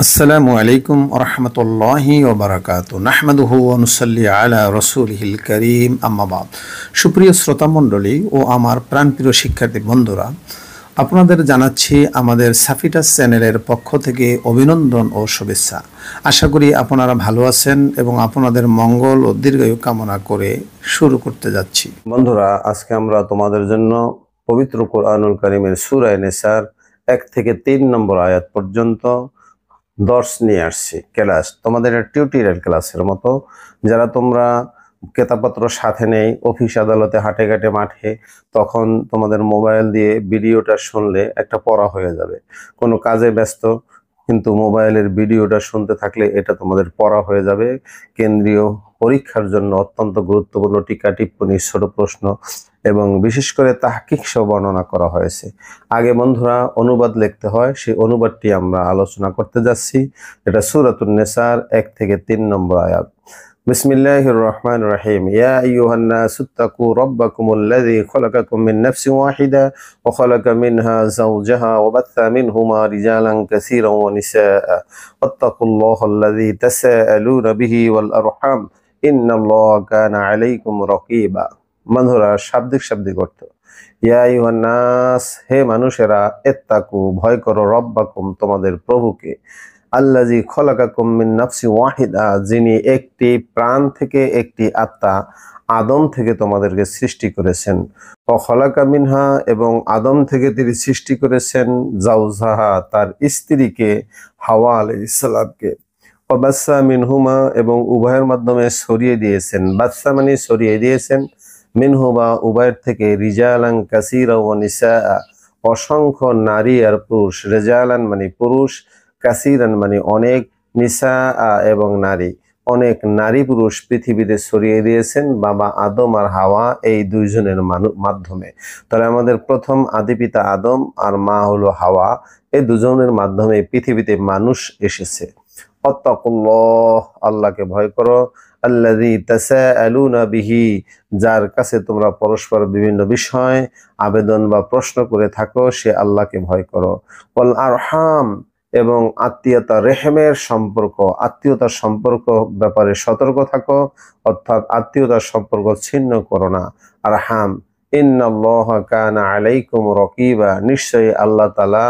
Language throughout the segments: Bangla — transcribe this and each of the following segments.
আসসালামু আলাইকুম রহমতুল্লাহি ওবরাকাতু নাহমাদুহু ওয়া নুসাল্লি আলা রাসূলিহিল কারীম আম্মা বাদ। সুপ্রিয় শ্রোতা মণ্ডলী ও আমার প্রাণপ্রিয় শিক্ষার্থী বন্ধুরা, আপনাদের জানাচ্ছি আমাদের সাফিটাস চ্যানেলের পক্ষ থেকে অভিনন্দন ও শুভেচ্ছা। আশা করি আপনারা ভালো আছেন এবং আপনাদের মঙ্গল ও দীর্ঘায়ু কামনা করে শুরু করতে যাচ্ছি। বন্ধুরা, আজকে আমরা তোমাদের জন্য পবিত্র কোরআনুল কারীমের সূরা নিসার 1 থেকে 3 নম্বর আয়াত পর্যন্ত দর্শ নিয়ে আসছি। ক্লাস তোমাদের টিউটোরিয়াল ক্লাসের মতো। যারা তোমরা কেতাবপত্র সাথে নেই, অফিস আদালতে হাটে ঘাটে মাঠে, তখন তোমাদের মোবাইল দিয়ে ভিডিওটা শুনলে একটা পড়া হয়ে যাবে। কোনো কাজে ব্যস্ত কিন্তু মোবাইলের ভিডিওটা শুনতে থাকলে এটা তোমাদের পড়া হয়ে যাবে। কেন্দ্রীয় পরীক্ষার জন্য অত্যন্ত গুরুত্বপূর্ণ টিকা টিপ্পনী, ছোট প্রশ্ন এবং বিশেষ করে তাহকিক সহ বর্ণনা করা হয়েছে। আগে বন্ধুরা অনুবাদ লিখতে হয়, সেই অনুবাদটি আমরা আলোচনা করতে যাচ্ছি। এটা সূরাতুন নিসার 1 থেকে 3 নম্বর আয়াত। বিসমিল্লাহির রহমানির রহিম। ইয়া আইয়ুহান নাসু তাকু রাব্বাকুমুল্লাযী খলাকাকুম মিন নাফসিন ওয়াহিদা ওয়া খলাকা মিনহা যাওজাহা ওয়া বাথা মিনহুমা রিজালান কাসীরান ওয়া নিসাআ ওয়াত্তাকুল্লাহাল্লাযী তাসাআলুনা বিহি ওয়াল আরহাম ইন্নাল্লাহা কানা আলাইকুম রাকীবা। বন্ধুরা, শাব্দিক অর্থ। ইয়া আইয়ুহান নাস, হে মানুষেরা, ইত্তাকু, ভয় করো, রব্বাকুম, তোমাদের প্রভুকে, আল্লাযী খলাকাকুম মিন নাফসিন ওয়াহিদা, যিনি একটি প্রাণ থেকে, একটি আত্মা আদম থেকে তোমাদেরকে সৃষ্টি করেছেন। ওয়া খলাকা মিনহা, এবং আদম থেকে তিনি সৃষ্টি করেছেন যাওজাহা, তার স্ত্রীকে, হাওয়া আলাইহিস সালামকে। ওয়া বাসসা মিনহুমা, এবং উভয়ের মাধ্যমে ছড়িয়ে দিয়েছেন, বাসসা মানে ছড়িয়ে দিয়েছেন, মিনহুমা উভয়ের থেকে, রিজালান কাসীরা ওয়া নিসাআ, অসংখ্য নারী আর পুরুষ। রিজালান মানে পুরুষ, কাসীরান মানে অনেক, নিসাআ এবং নারী। অনেক নারী পুরুষ পৃথিবীতে ছড়িয়ে দিয়েছেন বাবা আদম আর হাওয়া, এই দুইজনের মাধ্যমে। তাহলে আমাদের প্রথম আদি পিতা আদম আর মা হলো হাওয়া, এই দুজনের মাধ্যমে পৃথিবীতে মানুষ এসেছে। ওয়াত্তাকুল্লাহ, আল্লাহকে ভয় করো, আল্লাযী তাসাআলুনা বিহি, যার কাছে তোমরা পরস্পর বিভিন্ন বিষয় আবেদন বা প্রশ্ন করে থাকো, সে আল্লাহকে ভয় করো। ওয়াল আরহাম, এবং আত্মীয়তা, রেহেমের সম্পর্ক, আত্মীয়তার সম্পর্ক ব্যাপারে সতর্ক থাকো, অর্থাৎ আত্মীয়তার সম্পর্ক ছিন্ন করো না। আরহাম, ইন্নাল্লাহা কানা আলাইকুম রাকীবা, নিশ্চয়ই আল্লাহ তাআলা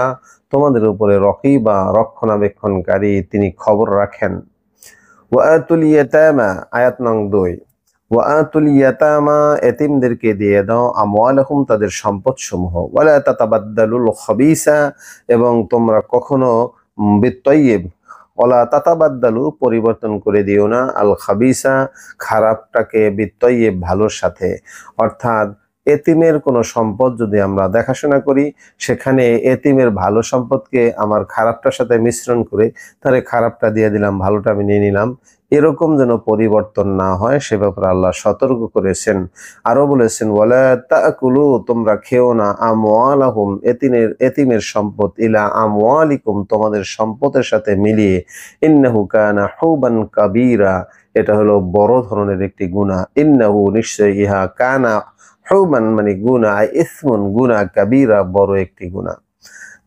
তোমাদের উপরে রকিবা, রক্ষণাবেক্ষণকারী, তিনি খবর রাখেন। ওয়াআতুল ইয়াতামা, আয়াত নং 2। ওয়াআতুল ইয়াতামা, এতিমদেরকে দিয়ে দাও, আমওয়ালাহুম, তাদের সম্পদ সমূহ, ওয়ালা তাতাবাদ্দালুল খাবিসা, এবং তোমরা কখনো বিত্তয়্যিব, ওয়ালা তাতাবাদ্দালু, পরিবর্তন করে দিও না, আল খাবিসা, খারাপটাকে, বিত্তয়্যিব, ভালোর সাথে। অর্থাৎ এতিমের কোনো সম্পদ যদি আমরা দেখাশোনা করি, সেখানে এতিমের ভালো সম্পদকে আমার খারাপটার সাথে মিশ্রণ করে তাহলে খারাপটা দিয়ে দিলাম, ভালোটা আমি নিয়ে নিলাম, এরকম যেন পরিবর্তন না হয় সে ব্যাপারে আল্লাহ সতর্ক করেছেন। আরো বলেছেন, ওয়ালা তাকুলু, তোমরা খেও না, আমওয়ালাহুম, এতিমের সম্পদ, ইলা আমওয়ালিকুম, তোমাদের সম্পদের সাথে মিলিয়ে, ইন্নাহু কানা হুবান কাবীরা, এটা হলো বড় ধরনের একটি গুনাহ। ইন্নাহু, নিশ্চয়, ইহা, কানা হুবান মানে গুনাহ, ইসমুন গুনাহ, কাবীরা বড় একটি গুনাহ।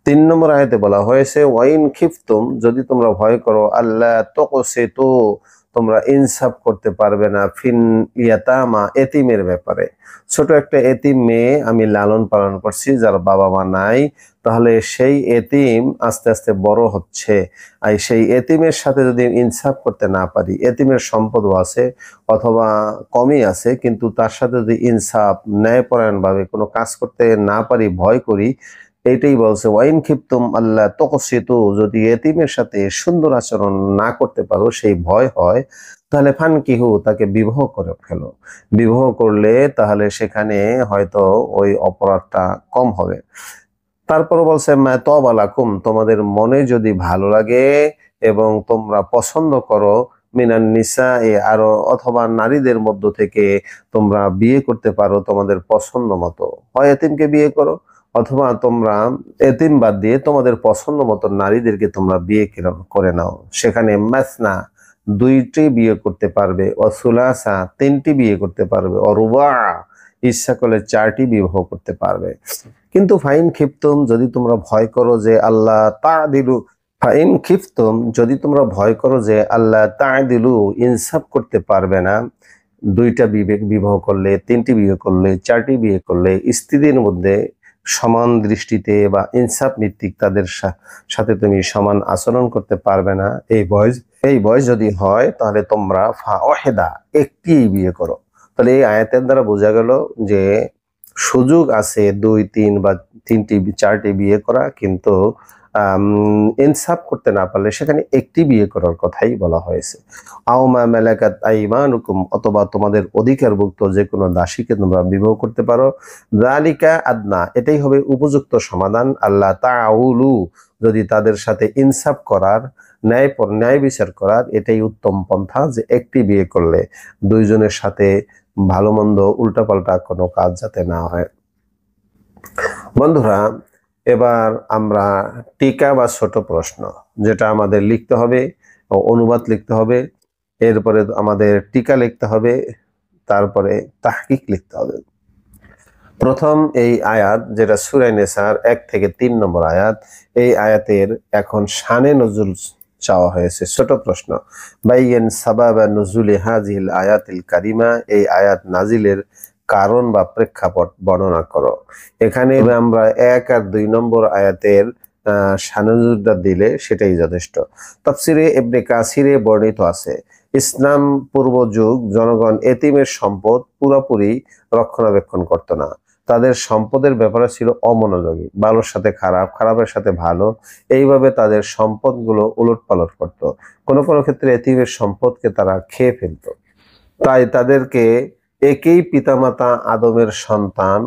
3 নম্বর আয়াতে বলা হয়েছে, ওয়াইন খিফতুম, যদি তোমরা ভয় করো, আল্লাহ তুকসিতু, তোমরা ইনসাফ করতে পারবে না, ফিন ইয়াতামা, এতিমের ব্যাপারে। ছোট একটা এতিম মেয়ে আমি লালন পালন করছি, যার বাবা মা নাই, তাহলে সেই এতিম আস্তে আস্তে বড় হচ্ছে, আর সেই এতিমের সাথে যদি ইনসাফ করতে না পারি, এতিমের সম্পদও আছে অথবা কমই আছে, কিন্তু তার সাথে যদি ইনসাফ, ন্যায়পরায়ণ ভাবে কোনো কাজ করতে না পারি, ভয় করি, এইটাই বলছে, ওয়াইন খিফতুম আল্লাহ তুকসিতু, যদি এতিমের সাথে সুন্দর আচরণ না করতে পারো, সেই ভয় হয়, তাহলে ফানকিহু, তাকে বিবাহ করে ফেলো। বিবাহ করলে তাহলে সেখানে হয়তো ওই অপরাধটা কম হবে। তারপর বলছে, মা তবা লাকুম, তোমাদের মনে যদি ভালো লাগে এবং তোমরা পছন্দ করো, মিনান নিসা, আরো, অথবা নারীদের মধ্য থেকে তোমরা বিয়ে করতে পারো তোমাদের পছন্দ মতো, হয় এতিমকে বিয়ে করো, অথবা তোমরা এতিম বাদ দিয়ে তোমাদের পছন্দ মতো নারীদেরকে তোমরা বিয়ে করে নাও। সেখানে মাসনা, 2টি বিয়ে করতে পারবে, ও সুলাসা, 3টি বিয়ে করতে পারবে, ও রুবা, ইচ্ছা করলে 4টি বিবাহ করতে পারবে। কিন্তু ফাইন খিফতুম, যদি তোমরা ভয় করো যে আল্লাহ তা'দিলু, ফাইন খিফতুম, যদি তোমরা ভয় করো যে আল্লাহ তা'দিলু, ইনসাফ করতে পারবে না, দুইটা বিবাহ করলে, তিনটি বিয়ে করলে, চারটি বিয়ে করলে স্ত্রীদের মধ্যে সমান দৃষ্টিতে বা ইনসাফ ভিত্তিক তাদের সাথে তুমি সমান আচরণ করতে পারবে না, এই বয়স যদি হয়, তাহলে তোমরা ফাওয়াহিদা, একটি বিয়ে করো। তাহলে এই আয়াতের দ্বারা বোঝা গেল যে সুযোগ আছে 2, 3 বা 3টি 4টি বিয়ে করা, কিন্তু ইনসাফ করতে না পারলে সেখানে একটি বিয়ে করার কথাই বলা হয়েছে। আও মা মালাকাত আইমানুকুম, অথবা তোমাদের অধিকারভুক্ত যে কোনো দাসীকে তোমরা বিবাহ করতে পারো। যালিকা আদনা, এটাই হবে উপযুক্ত সমাধান। আল্লাহ তাআউলু, যদি তাদের সাথে ইনসাফ করার, ন্যায় বিচার করার, এটাই উত্তম পন্থা যে একটি বিয়ে করলে দুইজনের সাথে ভালো মন্দ উল্টাপাল্টা কোনো কাজ যাতে না হয়। বন্ধুরা, এবার আমরা টিকা বা ছোট প্রশ্ন, যেটা আমাদের লিখতে হবে, অনুবাদ লিখতে হবে, এরপরে আমাদের টিকা লিখতে হবে, তারপরে তাহকিক লিখতে হবে। প্রথম এই আয়াত, যেটা সূরা নিসার 1 থেকে 3 নম্বর আয়াত, এই আয়াতের এখন শানে নজুল চাওয়া হয়েছে। ছোট প্রশ্ন, বাইয়িন সাবাবা নুজুলি হাযিহিল আয়াতিল কারিমা, এই আয়াত নাজিলের কারণ বা প্রেক্ষাপট বর্ণনা করো। এখানে আমরা 1 আর 2 নম্বর আয়াতের শানে নজুলটা দিলে সেটাই যথেষ্ট। তাফসিরে ইবনে কাসিরে বর্ণিত আছে, ইসলাম পূর্ব যুগ জনগণ এতিমের সম্পদ পুরোপুরি রক্ষণাবেক্ষণ করত না। তাদের সম্পদের ব্যাপারে ছিল অমনোযোগী, ভালোর সাথে খারাপ, খারাপের সাথে ভালো, এইভাবে তাদের সম্পদগুলো উলটপালট করত। কোনো কোনো ক্ষেত্রে এতিমের সম্পদকে তারা খেয়ে ফেলত। তাই তাদেরকে একই পিতামাতা আদমের সন্তান,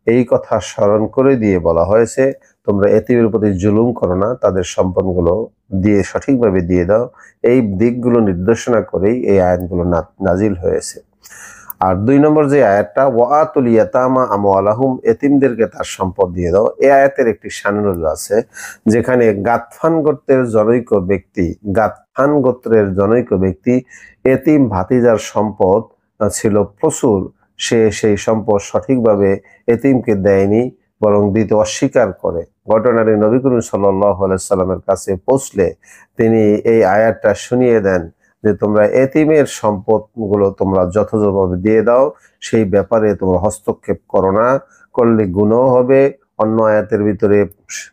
এই কথা স্মরণ করে দিয়ে বলা হয়েছে, তোমরা এতিমের প্রতি জুলুম করো না, তাদের সম্পদগুলো দিয়ে সঠিকভাবে দিয়ে দাও। এই দিকগুলো নির্দেশনা করেই এই আয়াতগুলো নাজিল হয়েছে। আর 2 নম্বর যে আয়াতটা, ওয়াতুল ইয়াতামা আমওয়ালাহুম, এতিমদেরকে তার সম্পদ দিয়ে দাও, এই আয়াতের একটি শানুল আছে, যেখানে গাতফান গোত্রের জনৈক ব্যক্তি এতিম ভাতিজার সম্পদ ছিল প্রচুর, সে সেই সম্পদ সঠিকভাবে এতিমকে দেয়নি, বরং দিতে অস্বীকার করে। ঘটনাটি নবী করিম সাল্লাল্লাহু আলাইহি সাল্লামের কাছে পৌঁছলে তিনি এই আয়াতটা শুনিয়ে দেন যে তোমরা এতিমের সম্পদগুলো তোমরা যথাযথভাবে দিয়ে দাও, সেই ব্যাপারে তোমরা হস্তক্ষেপ করো না, করলে গুনাহ হবে। অন্য আয়াতের ভিতরে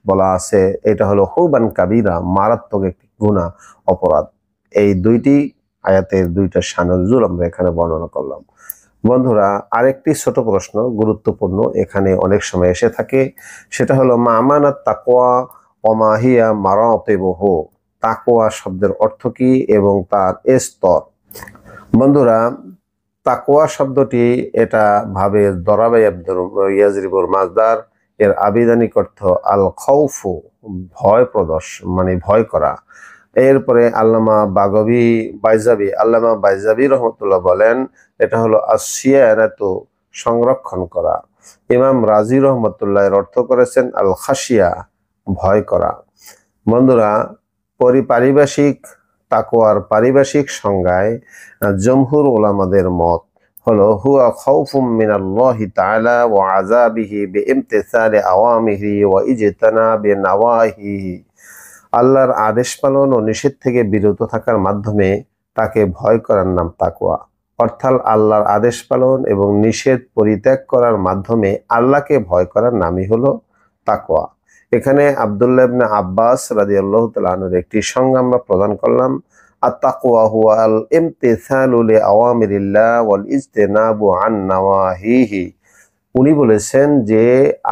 বলা আছে এটা হলো হুবান কাবীরা, মারাত্মক একটি গুনাহ, অপরাধ। এই দুইটি আয়াতের দুইটা শানুজুল আমরা এখানে বর্ণনা করলাম। বন্ধুরা, আরেকটি ছোট প্রশ্ন গুরুত্বপূর্ণ এখানে অনেক সময় এসে থাকে, সেটা হলো মা আমানাত তাকওয়া ওয়া মা হিয়া মারাতিবুহু, তাকওয়া শব্দের অর্থ কি এবং তার স্তর। বন্ধুরা, তাকওয়া শব্দটি এটা ভাবে দরাবে ইয়াজরিবুল মাজদার, এর আবিধানিক অর্থ আল খাউফু, ভয় প্রদর্শন, মানে ভয় করা। এরপরে আল্লামা বাইজাবি রহমতুল্লাহ বলেন এটা হলো আসিয়ানাতু, সংরক্ষণ করা। ইমাম রাজি রহমতুল্লাহ এর অর্থ করেছেন আল খাশিয়া, ভয় করা। বন্ধুরা, পারিভাষিক তাকওয়ার পারিভাষিক সংজ্ঞায় জমহুর উলামাদের মত হলো হুয়া খাউফুম মিনাল্লাহি তাআলা ওয়া আযাবিহি বিইমতিসালি আওয়ামিহি ওয়া ইজতিনাবি নাওয়াহিহি, আল্লাহর আদেশ পালন ও নিষেধ থেকে বিরত থাকার মাধ্যমে তাকে ভয় করার নাম তাকওয়া। অর্থাৎ আল্লাহর আদেশ পালন এবং নিষেধ পরিত্যাগ করার মাধ্যমে আল্লাহকে ভয় করার নামই হলো তাকওয়া। এখানে আব্দুল্লাহ ইবনে আব্বাস রাদিয়াল্লাহু তাআলা আনহুর একটি সংজ্ঞা আমরা প্রদান করলাম, আত-তাকওয়া হুয়া আল ইমতিসালু লিআওয়ামিরিল্লাহ ওয়াল ইজতিনাবু আন নাওয়াহিহি। উনি বলেছেন যে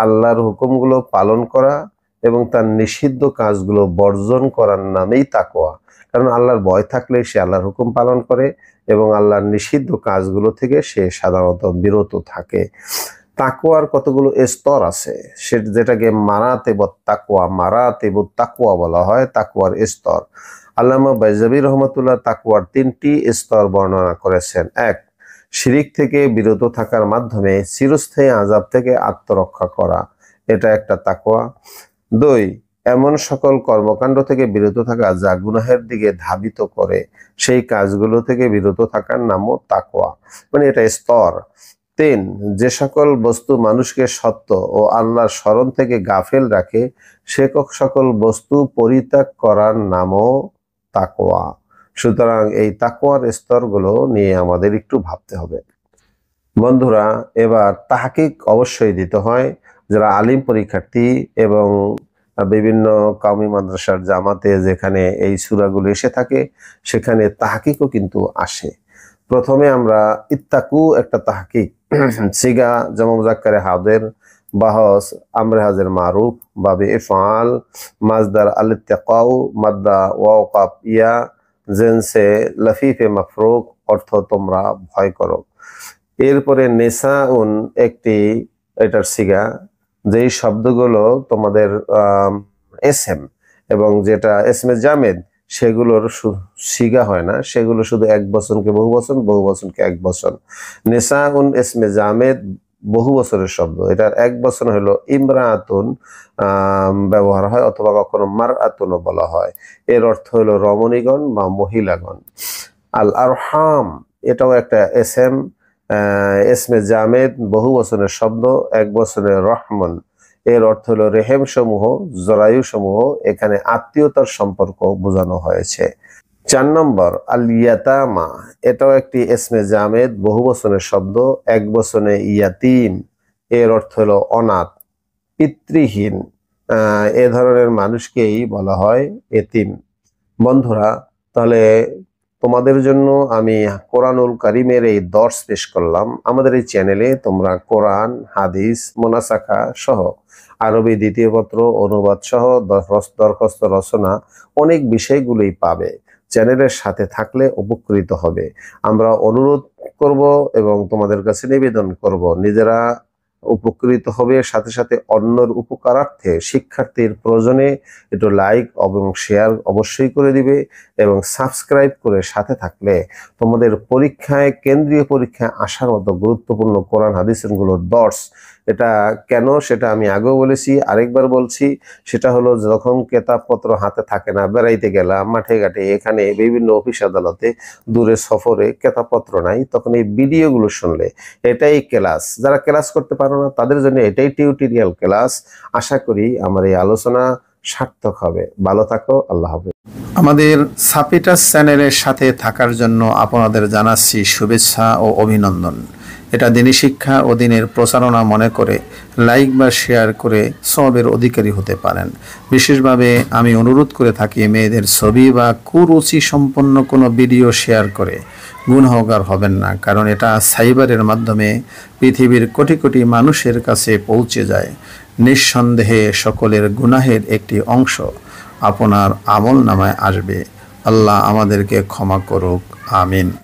আল্লাহর হুকুমগুলো পালন করা এবং তার নিষিদ্ধ কাজগুলো বর্জন করার নামেই তাকওয়া। কারণ আল্লাহর ভয় থাকলে সে আল্লাহর হুকুম পালন করে এবং আল্লাহর নিষিদ্ধ কাজগুলো থেকে সে সাধারণত বিরত থাকে। তাকওয়ার কতগুলো স্তর আছে, যেটাকে মারাতেবুত তাকওয়া বলা হয়, তাকওয়ার স্তর। আল্লামা বাইজাবি রহমতুল্লাহ তাকওয়ার 3টি স্তর বর্ণনা করেছেন। 1, শিরিক থেকে বিরত থাকার মাধ্যমে চিরস্থায়ী আযাব থেকে আত্মরক্ষা করা, এটা একটা তাকওয়া। 2, এমন সকল কর্মকাণ্ড থেকে বিরত থাকা যা গুনাহের দিকে ধাবিত করে, সেই কাজগুলো থেকে বিরত থাকার নামও তাকওয়া, মানে এটা স্তর। 3, যে সকল বস্তু মানুষকে সত্য ও আল্লাহর স্মরণ থেকে গাফেল রাখে সে সকল বস্তু পরিত্যাগ করার নামও তাকওয়া। সুতরাং এই তাকওয়ার স্তরগুলো নিয়ে আমাদের একটু ভাবতে হবে। বন্ধুরা, এবার তাহকিক অবশ্যই দিতে হয়। যারা আলিম পরীক্ষার্থী এবং বিভিন্ন কওমি মাদ্রাসার জামাতে যেখানে এই সূরাগুলো এসে থাকে সেখানে তাহকিকও কিন্তু আসে। প্রথমে আমরা ইত্তাকু একটা তাহকিক, সিগা জামা মুযাক্কারে হাদের, বাহস আমরে হাজের মারুফ, বাবে ইফআল, মাজদার আল-ইত্তিকাউ, মাদ্দা ওয়াও কাফ ইয়া, জেনসে লাফিফে মাফরুক, অর্থ তোমরা ভয় করো। এরপরে নেসাউন একটি এটার সিগা, যেই শব্দগুলো তোমাদের এসএম এবং যেটা এসমে জামেদ সেগুলোর সিগা হয় না, সেগুলো শুধু এক বচনকে বহু বচন, বহু বচনকে এক বচন। নেসাউন এসমে জামেদ বহু বছরের শব্দ, এটার এক বচন হলো ইমরাতুন ব্যবহার হয়, অথবা কখনো মারআতুনও বলা হয়। এর অর্থ হলো রমণীগণ বা মহিলাগণ। আল আরহাম এটাও একটা এসএম, এসমে জামেদ বহু বচনের শব্দ, এক বচনের রহমান। এর অর্থ হলো রেহেম সমূহ, জরায়ু সমূহ, এখানে আত্মীয়তার সম্পর্ক বোঝানো হয়েছে। 4 নম্বর আল ইয়াতামা, এটাও একটি এসমে জামেদ বহু বচনের শব্দ, এক বচনে ইয়াতিম। এর অর্থ হলো অনাথ, পিতৃহীন, এ ধরনের মানুষকেই বলা হয় এতিম। বন্ধুরা, তাহলে তোমাদের জন্য আমি কোরআনুল কারীমের এই দর্স পেশ করলাম। আমাদের এই চ্যানেলে তোমরা কোরআন, হাদিস, মুনাসাখা সহ আরবি দ্বিতীয় পত্র, অনুবাদ সহ দরখাস্ত রচনা অনেক বিষয়গুলোই পাবে। চ্যানেলের সাথে থাকলে উপকৃত হবে। আমরা অনুরোধ করব এবং তোমাদের কাছে নিবেদন করব, নিজেরা উপকৃত হবে, সাথে সাথে অন্যর উপকারার্থে শিক্ষার্থীর প্রয়োজনে একটু লাইক এবং শেয়ার অবশ্যই করে দিবে এবং সাবস্ক্রাইব করে সাথে থাকলে তোমাদের পরীক্ষায়, কেন্দ্রীয় পরীক্ষায় আসার মতো গুরুত্বপূর্ণ কোরআন হাদিসগুলোর দর্স, এটা কেন সেটা আমি আগেও বলেছি, আরেকবার বলছি। সেটা হলো যখন কেতাবপত্র হাতে থাকে না, বেড়াইতে গেলাম মাঠে ঘাটে, এখানে বিভিন্ন অফিস আদালতে, দূরে সফরে কেতাবপত্র নাই, তখন এই ভিডিওগুলো শুনলে এটাই ক্লাস। যারা ক্লাস করতে পারো না তাদের জন্য এটাই টিউটোরিয়াল ক্লাস। আশা করি আমার এই আলোচনা সার্থক হবে। ভালো থাকো, আল্লাহ হাফেজ। আমাদের সাপিটাস চ্যানেলের সাথে থাকার জন্য আপনাদের জানাচ্ছি শুভেচ্ছা ও অভিনন্দন। এটা দিনী শিক্ষা ও দিনের প্রচারণা মনে করে লাইক বা শেয়ার করে সওয়াবের অধিকারী হতে পারেন। বিশেষভাবে আমি অনুরোধ করে থাকি, মেয়েদের ছবি বা কুরুচি সম্পন্ন কোনো ভিডিও শেয়ার করে গুনাহগার হবেন না, কারণ এটা সাইবারের মাধ্যমে পৃথিবীর কোটি কোটি মানুষের কাছে পৌঁছে যায়। নিঃসন্দেহে সকলের গুনাহের একটি অংশ আপনার আমল নামায় আসবে। আল্লাহ আমাদেরকে ক্ষমা করুক, আমিন।